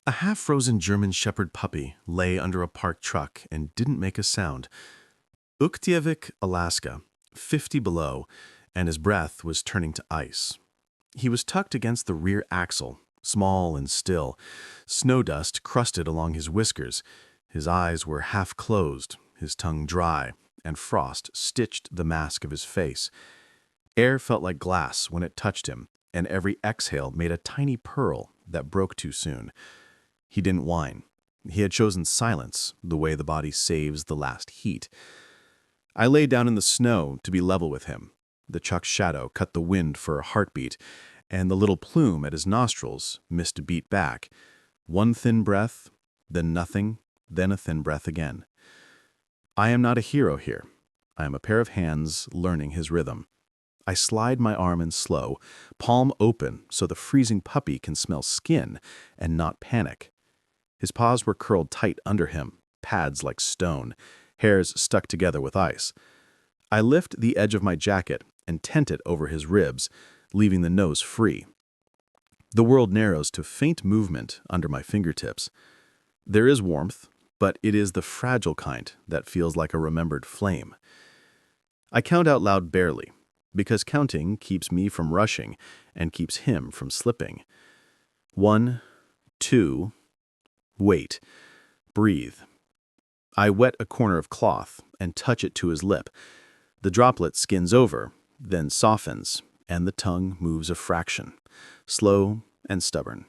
A half-frozen German Shepherd puppy lay under a parked truck and didn't make a sound. Uktiavik, Alaska, 50 below, and his breath was turning to ice. He was tucked against the rear axle, small and still. Snow dust crusted along his whiskers. His eyes were half closed, his tongue dry, and frost stitched the mask of his face. Air felt like glass when it touched him, and every exhale made a tiny pearl that broke too soon. He didn't whine. He had chosen silence, the way the body saves the last heat. I lay down in the snow to be level with him. The truck's shadow cut the wind for a heartbeat, and the little plume at his nostrils missed a beat back. One thin breath, then nothing, then a thin breath again. I am not a hero here. I am a pair of hands learning his rhythm. I slide my arm in slow, palm open so the freezing puppy can smell skin and not panic. His paws were curled tight under him, pads like stone, hairs stuck together with ice. I lift the edge of my jacket and tent it over his ribs, leaving the nose free. The world narrows to faint movement under my fingertips. There is warmth, but it is the fragile kind that feels like a remembered flame. I count out loud barely, because counting keeps me from rushing and keeps him from slipping. 1, 2, wait, breathe. I wet a corner of cloth and touch it to his lip. The droplet skins over, then softens, and the tongue moves a fraction, slow and stubborn.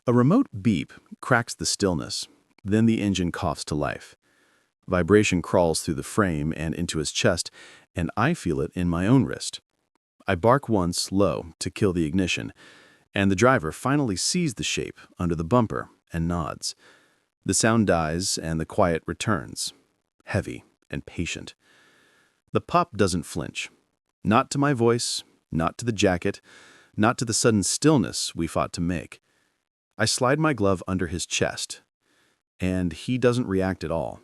A remote beep cracks the stillness, then the engine coughs to life. Vibration crawls through the frame and into his chest, and I feel it in my own wrist. I bark once low to kill the ignition, and the driver finally sees the shape under the bumper and nods. The sound dies and the quiet returns, heavy and patient. The pup doesn't flinch. Not to my voice, not to the jacket, not to the sudden stillness we fought to make. I slide my glove under his chest, and he doesn't react at all.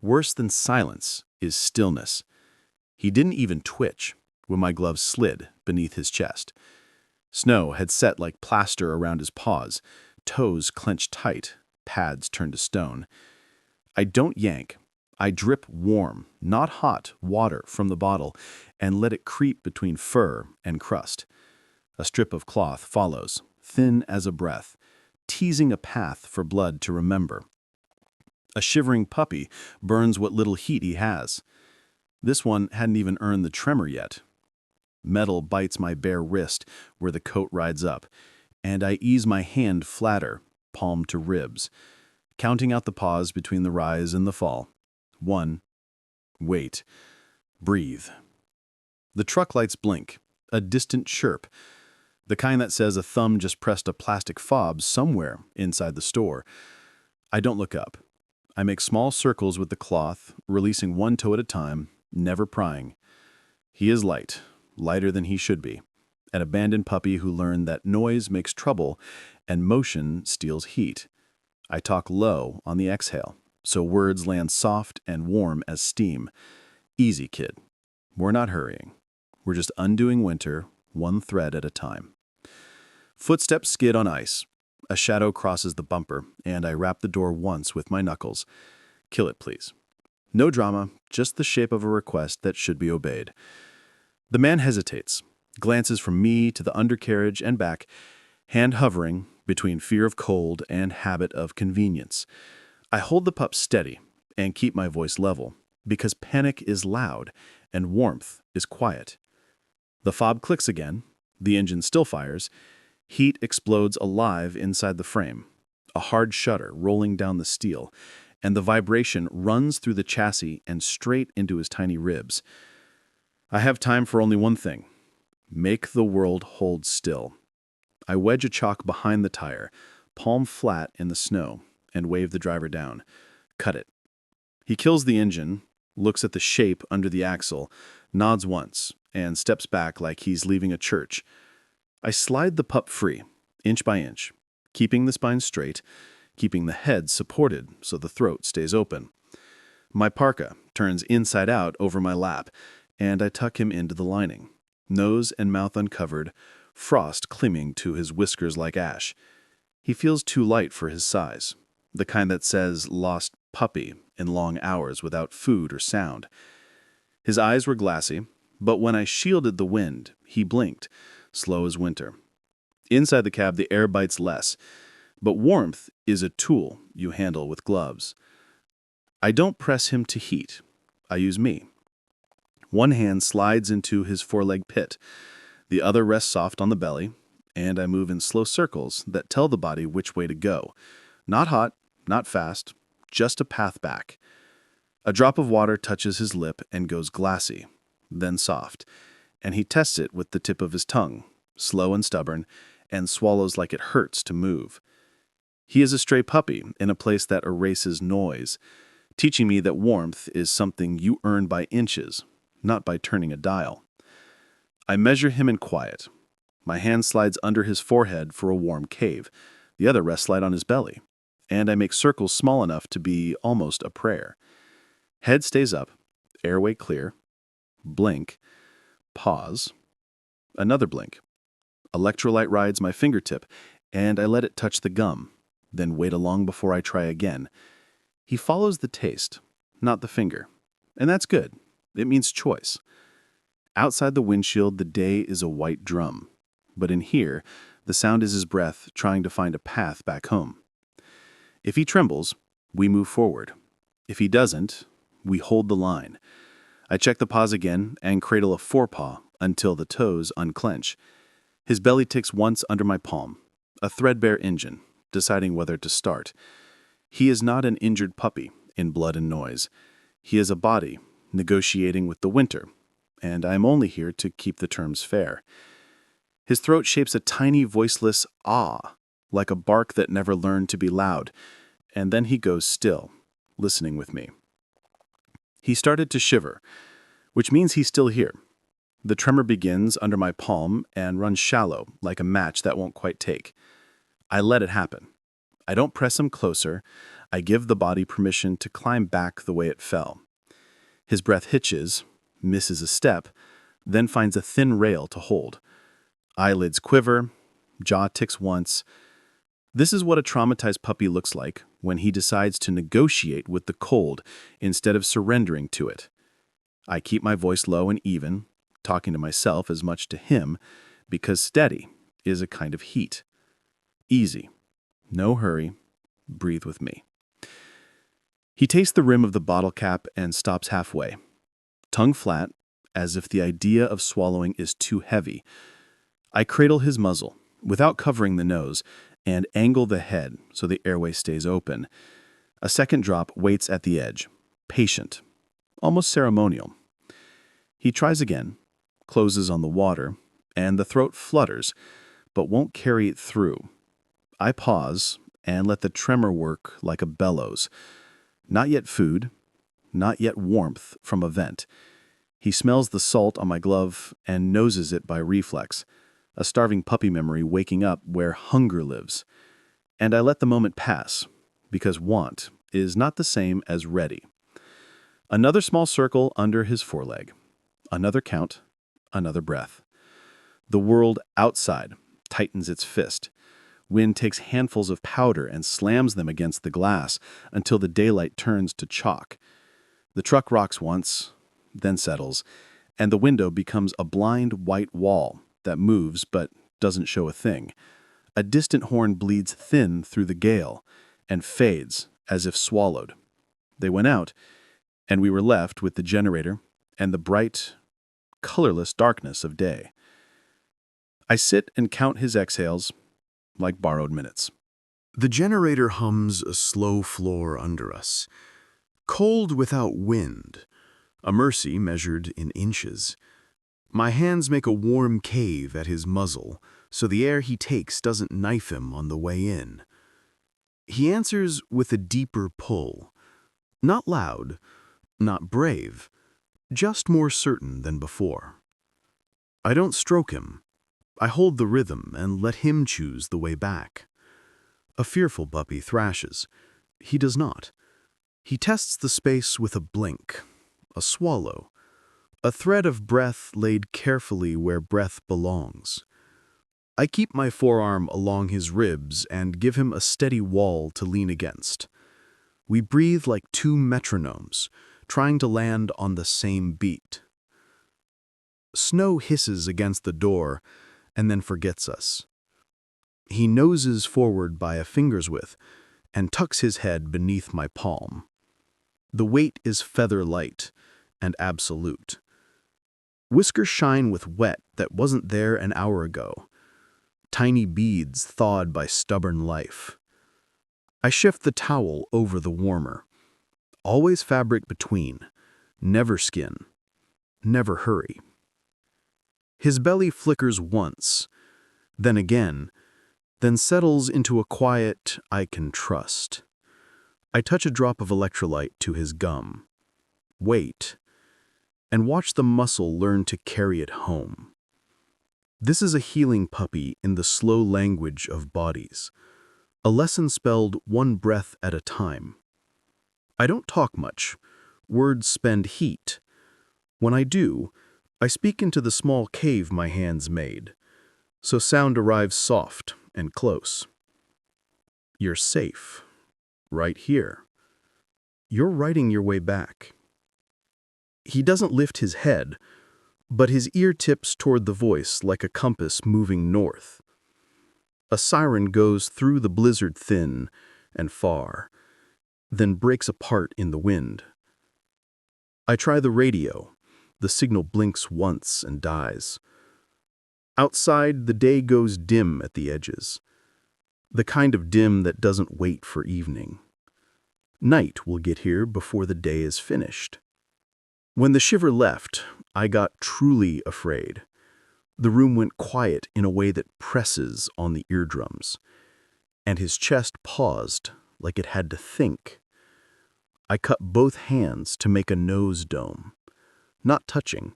Worse than silence is stillness. He didn't even twitch when my glove slid beneath his chest. Snow had set like plaster around his paws, toes clenched tight, pads turned to stone. I don't yank. I drip warm, not hot, water from the bottle and let it creep between fur and crust. A strip of cloth follows, thin as a breath, teasing a path for blood to remember. A shivering puppy burns what little heat he has. This one hadn't even earned the tremor yet. Metal bites my bare wrist where the coat rides up, and I ease my hand flatter, palm to ribs, counting out the pause between the rise and the fall. 1, wait, breathe. The truck lights blink, a distant chirp, the kind that says a thumb just pressed a plastic fob somewhere inside the store. I don't look up. I make small circles with the cloth, releasing one toe at a time, never prying. He is light, lighter than he should be, an abandoned puppy who learned that noise makes trouble and motion steals heat. I talk low on the exhale, so words land soft and warm as steam. Easy, kid. We're not hurrying. We're just undoing winter, one thread at a time. Footsteps skid on ice. A shadow crosses the bumper, and I rap the door once with my knuckles. Kill it, please. No drama, just the shape of a request that should be obeyed. The man hesitates, glances from me to the undercarriage and back, hand hovering between fear of cold and habit of convenience. I hold the pup steady and keep my voice level, because panic is loud and warmth is quiet. The fob clicks again, the engine still fires. Heat explodes alive inside the frame, a hard shudder rolling down the steel, and the vibration runs through the chassis and straight into his tiny ribs. I have time for only one thing: make the world hold still. I wedge a chalk behind the tire, palm flat in the snow, and wave the driver down. Cut it. He kills the engine, looks at the shape under the axle, nods once, and steps back like he's leaving a church. I slide the pup free, inch by inch, keeping the spine straight, keeping the head supported so the throat stays open. My parka turns inside out over my lap, and I tuck him into the lining, nose and mouth uncovered, frost clinging to his whiskers like ash. He feels too light for his size, the kind that says lost puppy in long hours without food or sound. His eyes were glassy, but when I shielded the wind, he blinked, slow as winter. Inside the cab, the air bites less, but warmth is a tool you handle with gloves. I don't press him to heat. I use me. One hand slides into his foreleg pit, the other rests soft on the belly, and I move in slow circles that tell the body which way to go. Not hot, not fast, just a path back. A drop of water touches his lip and goes glassy, then soft, and he tests it with the tip of his tongue, slow and stubborn, and swallows like it hurts to move. He is a stray puppy in a place that erases noise, teaching me that warmth is something you earn by inches, not by turning a dial. I measure him in quiet. My hand slides under his forehead for a warm cave. The other rests light on his belly, and I make circles small enough to be almost a prayer. Head stays up, airway clear, blink, pause, another blink. Electrolyte rides my fingertip, and I let it touch the gum, then wait along before I try again. He follows the taste, not the finger, and that's good. It means choice. Outside the windshield, the day is a white drum, but in here, the sound is his breath trying to find a path back home. If he trembles, we move forward. If he doesn't, we hold the line. I check the paws again and cradle a forepaw until the toes unclench. His belly ticks once under my palm, a threadbare engine, deciding whether to start. He is not an injured puppy in blood and noise. He is a body negotiating with the winter, and I am only here to keep the terms fair. His throat shapes a tiny voiceless ah, like a bark that never learned to be loud, and then he goes still, listening with me. He started to shiver, which means he's still here. The tremor begins under my palm and runs shallow, like a match that won't quite take. I let it happen. I don't press him closer. I give the body permission to climb back the way it fell. His breath hitches, misses a step, then finds a thin rail to hold. Eyelids quiver, jaw ticks once. This is what a traumatized puppy looks like when he decides to negotiate with the cold instead of surrendering to it. I keep my voice low and even, talking to myself as much to him, because steady is a kind of heat. Easy. No hurry. Breathe with me. He tastes the rim of the bottle cap and stops halfway. Tongue flat, as if the idea of swallowing is too heavy. I cradle his muzzle, without covering the nose, and angle the head so the airway stays open. A second drop waits at the edge, patient, almost ceremonial. He tries again, closes on the water, and the throat flutters, but won't carry it through. I pause and let the tremor work like a bellows. Not yet food, not yet warmth from a vent. He smells the salt on my glove and noses it by reflex, a starving puppy memory waking up where hunger lives. And I let the moment pass, because want is not the same as ready. Another small circle under his foreleg. Another count, another breath. The world outside tightens its fist. Wind takes handfuls of powder and slams them against the glass until the daylight turns to chalk. The truck rocks once, then settles, and the window becomes a blind white wall that moves but doesn't show a thing. A distant horn bleeds thin through the gale and fades as if swallowed. They went out, and we were left with the generator and the bright, colorless darkness of day. I sit and count his exhales like borrowed minutes. The generator hums a slow floor under us. Cold without wind, a mercy measured in inches. My hands make a warm cave at his muzzle, so the air he takes doesn't knife him on the way in. He answers with a deeper pull. Not loud, not brave, just more certain than before. I don't stroke him. I hold the rhythm and let him choose the way back. A fearful puppy thrashes. He does not. He tests the space with a blink, a swallow, a thread of breath laid carefully where breath belongs. I keep my forearm along his ribs and give him a steady wall to lean against. We breathe like two metronomes, trying to land on the same beat. Snow hisses against the door and then forgets us. He noses forward by a finger's width and tucks his head beneath my palm. The weight is feather light and absolute. Whiskers shine with wet that wasn't there an hour ago. Tiny beads thawed by stubborn life. I shift the towel over the warmer. Always fabric between, never skin, never hurry. His belly flickers once, then again, then settles into a quiet I can trust. I touch a drop of electrolyte to his gum, wait, and watch the muscle learn to carry it home. This is a healing puppy in the slow language of bodies, a lesson spelled one breath at a time. I don't talk much. Words spend heat. When I do, I speak into the small cave my hands made, so sound arrives soft and close. You're safe, right here. You're writing your way back. He doesn't lift his head, but his ear tips toward the voice like a compass moving north. A siren goes through the blizzard thin and far, then breaks apart in the wind. I try the radio. The signal blinks once and dies. Outside, the day goes dim at the edges, the kind of dim that doesn't wait for evening. Night will get here before the day is finished. When the shiver left, I got truly afraid. The room went quiet in a way that presses on the eardrums, and his chest paused like it had to think. I cut both hands to make a nose dome, not touching,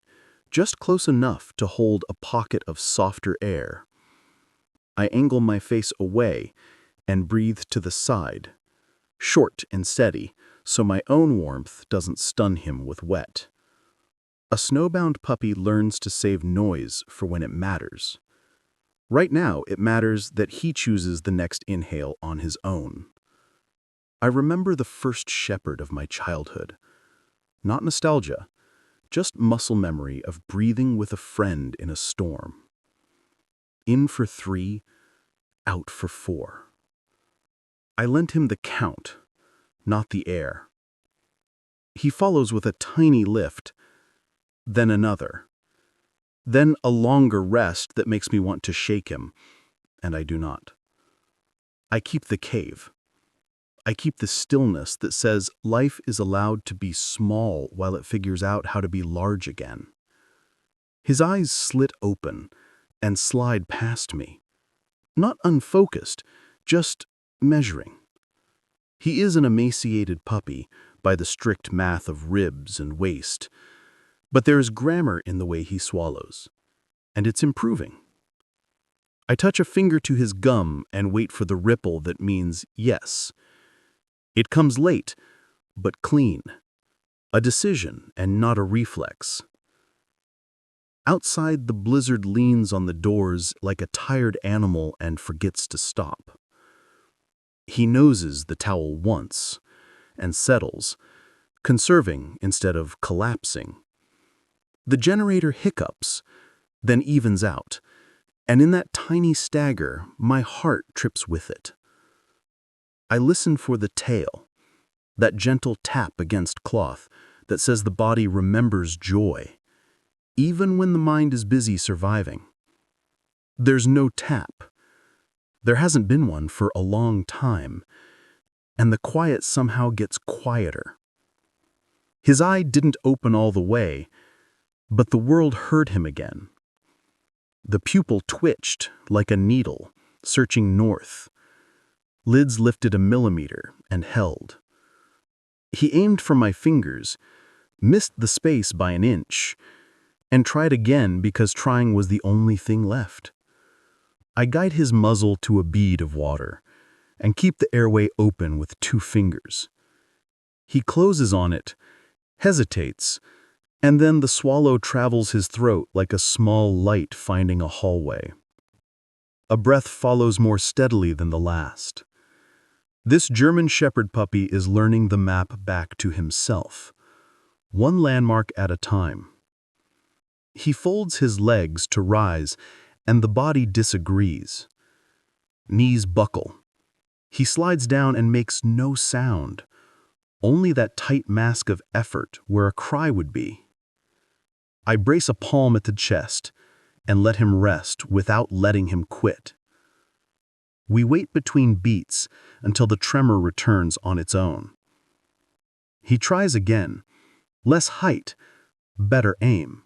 just close enough to hold a pocket of softer air. I angle my face away and breathe to the side, short and steady, so my own warmth doesn't stun him with wet. A snowbound puppy learns to save noise for when it matters. Right now, it matters that he chooses the next inhale on his own. I remember the first shepherd of my childhood. Not nostalgia, just muscle memory of breathing with a friend in a storm. In for 3, out for 4. I lent him the count, not the air. He follows with a tiny lift, then another, then a longer rest that makes me want to shake him, and I do not. I keep the cave. I keep the stillness that says life is allowed to be small while it figures out how to be large again. His eyes slit open and slide past me. Not unfocused, just measuring. He is an emaciated puppy by the strict math of ribs and waist, but there is grammar in the way he swallows, and it's improving. I touch a finger to his gum and wait for the ripple that means yes. It comes late, but clean. A decision and not a reflex. Outside, the blizzard leans on the doors like a tired animal and forgets to stop. He noses the towel once and settles, conserving instead of collapsing. The generator hiccups, then evens out, and in that tiny stagger, my heart trips with it. I listen for the tail, that gentle tap against cloth that says the body remembers joy, even when the mind is busy surviving. There's no tap. There hasn't been one for a long time, and the quiet somehow gets quieter. His eye didn't open all the way, but the world heard him again. The pupil twitched like a needle, searching north. Lids lifted a millimeter and held. He aimed for my fingers, missed the space by an inch, and tried again because trying was the only thing left. I guide his muzzle to a bead of water and keep the airway open with 2 fingers. He closes on it, hesitates, and then the swallow travels his throat like a small light finding a hallway. A breath follows more steadily than the last. This German Shepherd puppy is learning the map back to himself, one landmark at a time. He folds his legs to rise, and the body disagrees. Knees buckle. He slides down and makes no sound, only that tight mask of effort where a cry would be. I brace a palm at the chest and let him rest without letting him quit. We wait between beats until the tremor returns on its own. He tries again. Less height, better aim.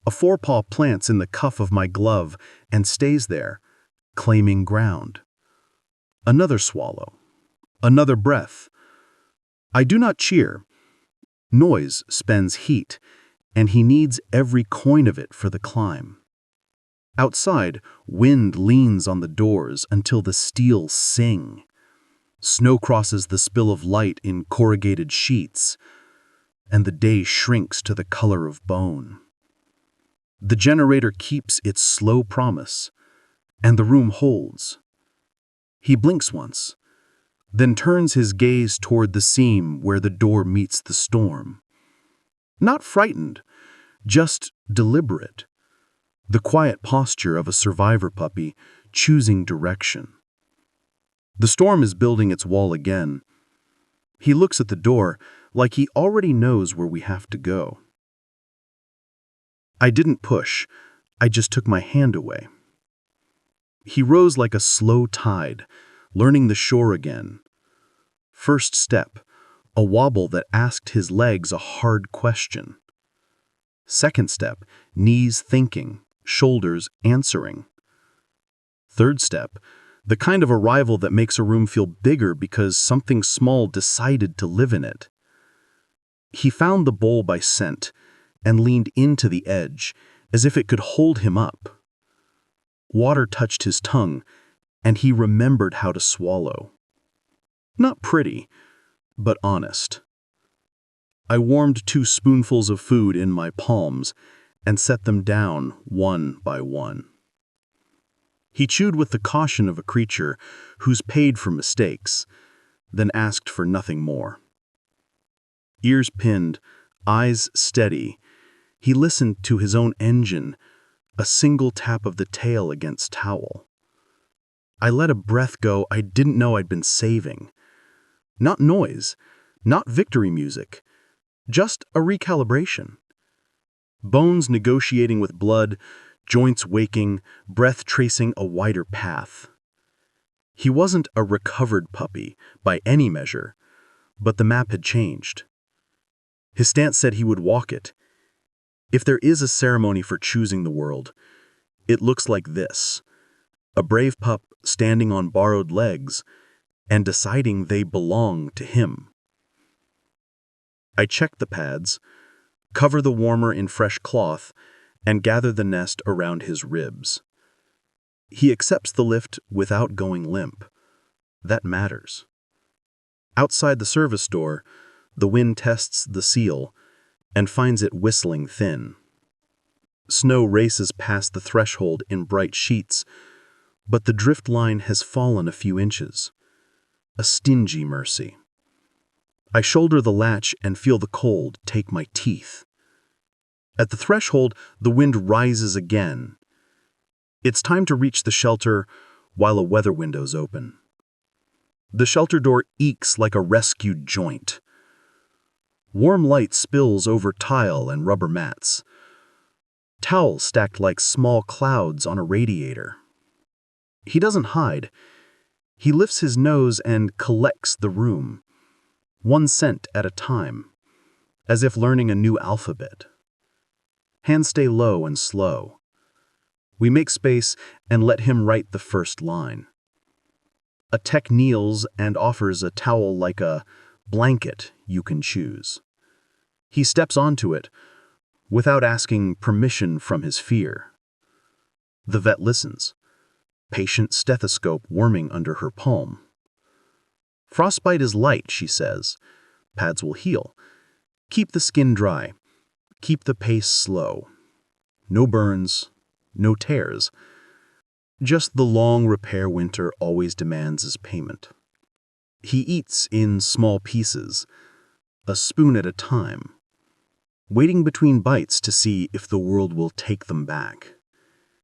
A forepaw plants in the cuff of my glove and stays there, claiming ground. Another swallow. Another breath. I do not cheer. Noise spends heat, and he needs every coin of it for the climb. Outside, wind leans on the doors until the steel sing. Snow crosses the spill of light in corrugated sheets, and the day shrinks to the color of bone. The generator keeps its slow promise, and the room holds. He blinks once, then turns his gaze toward the seam where the door meets the storm. Not frightened, just deliberate. The quiet posture of a survivor puppy choosing direction. The storm is building its wall again. He looks at the door like he already knows where we have to go. I didn't push, I just took my hand away. He rose like a slow tide, learning the shore again. First step, a wobble that asked his legs a hard question. Second step, knees thinking, shoulders answering. Third step, the kind of arrival that makes a room feel bigger because something small decided to live in it. He found the bowl by scent and leaned into the edge as if it could hold him up. Water touched his tongue, and he remembered how to swallow. Not pretty, but honest. I warmed 2 spoonfuls of food in my palms and set them down one by one. He chewed with the caution of a creature who's paid for mistakes, then asked for nothing more. Ears pinned, eyes steady, he listened to his own engine, a single tap of the tail against towel. I let a breath go I didn't know I'd been saving. Not noise, not victory music, just a recalibration. Bones negotiating with blood, joints waking, breath tracing a wider path. He wasn't a recovered puppy, by any measure, but the map had changed. His stance said he would walk it. If there is a ceremony for choosing the world, it looks like this: a brave pup standing on borrowed legs and deciding they belong to him. I check the pads, cover the warmer in fresh cloth, and gather the nest around his ribs. He accepts the lift without going limp. That matters. Outside the service door, the wind tests the seal and finds it whistling thin. Snow races past the threshold in bright sheets, but the drift line has fallen a few inches. A stingy mercy. I shoulder the latch and feel the cold take my teeth. At the threshold, the wind rises again. It's time to reach the shelter while a weather window's open. The shelter door eeks like a rescued joint. Warm light spills over tile and rubber mats. Towels stacked like small clouds on a radiator. He doesn't hide. He lifts his nose and collects the room, one scent at a time, as if learning a new alphabet. Hands stay low and slow. We make space and let him write the first line. A tech kneels and offers a towel like a blanket you can choose. He steps onto it without asking permission from his fear. The vet listens, patient stethoscope warming under her palm. Frostbite is light, she says. Pads will heal. Keep the skin dry. Keep the pace slow. No burns, no tears. Just the long repair winter always demands as payment. He eats in small pieces, a spoon at a time, waiting between bites to see if the world will take them back.